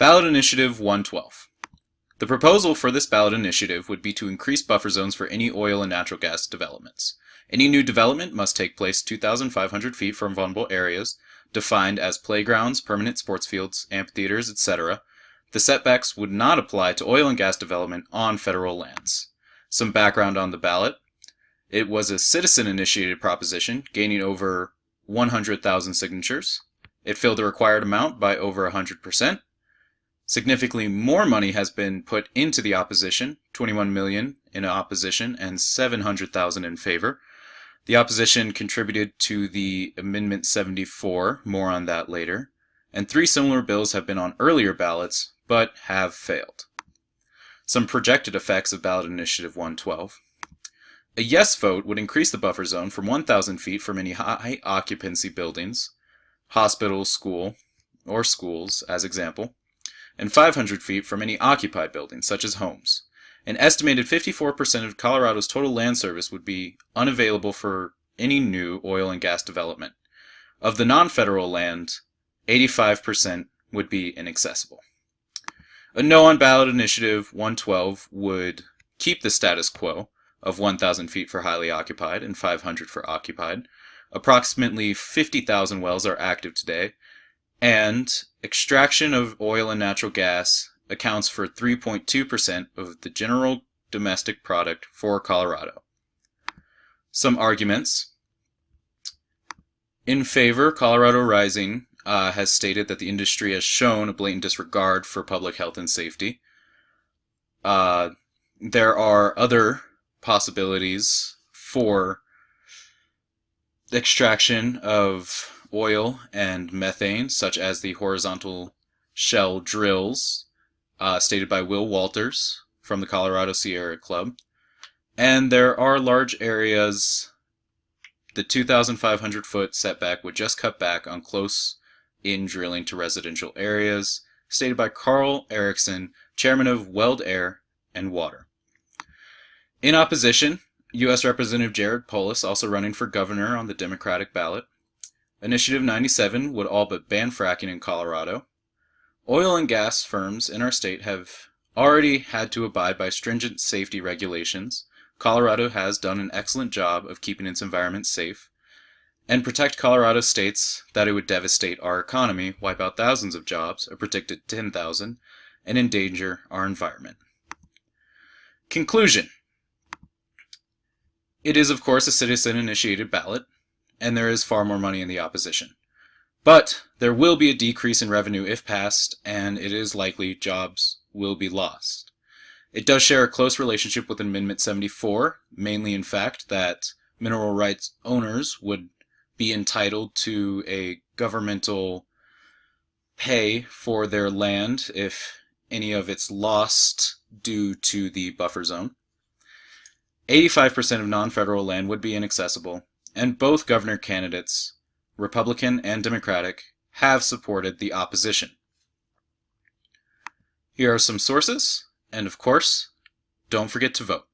Ballot Initiative 112. The proposal for this ballot initiative would be to increase buffer zones for any oil and natural gas developments. Any new development must take place 2,500 feet from vulnerable areas, defined as playgrounds, permanent sports fields, amphitheaters, etc. The setbacks would not apply to oil and gas development on federal lands. Some background on the ballot. It was a citizen-initiated proposition, gaining over 100,000 signatures. It filled the required amount by over 100%. Significantly more money has been put into the opposition, $21 million in opposition and $700,000 in favor. The opposition contributed to the Amendment 74, more on that later, and 3 similar bills have been on earlier ballots, but have failed. Some projected effects of Ballot Initiative 112. A yes vote would increase the buffer zone from 1,000 feet from any high occupancy buildings, hospitals, schools, as example, and 500 feet from any occupied buildings, such as homes. An estimated 54% of Colorado's total land surface would be unavailable for any new oil and gas development. Of the non-federal land, 85% would be inaccessible. A no on Ballot Initiative 112 would keep the status quo of 1,000 feet for highly occupied and 500 for occupied. Approximately 50,000 wells are active today, and extraction of oil and natural gas accounts for 3.2% of the general domestic product for Colorado. Some arguments. In favor, Colorado Rising has stated that the industry has shown a blatant disregard for public health and safety. There are other possibilities for extraction of oil and methane, such as the horizontal shell drills, stated by Will Walters from the Colorado Sierra Club. And there are large areas. The 2,500 foot setback would just cut back on close-in drilling to residential areas, stated by Carl Erickson, chairman of Weld Air and Water. In opposition, U.S. Representative Jared Polis, also running for governor on the Democratic ballot. Initiative 97 would all but ban fracking in Colorado. Oil and gas firms in our state have already had to abide by stringent safety regulations. Colorado has done an excellent job of keeping its environment safe. And Protect Colorado states that it would devastate our economy, wipe out thousands of jobs, a predicted 10,000, and endanger our environment. Conclusion. It is, of course, a citizen-initiated ballot, and there is far more money in the opposition. But there will be a decrease in revenue if passed, and it is likely jobs will be lost. It does share a close relationship with Amendment 74, mainly in fact that mineral rights owners would be entitled to a governmental pay for their land if any of it's lost due to the buffer zone. 85% of non-federal land would be inaccessible, and both governor candidates, Republican and Democratic, have supported the opposition. Here are some sources, and of course, don't forget to vote.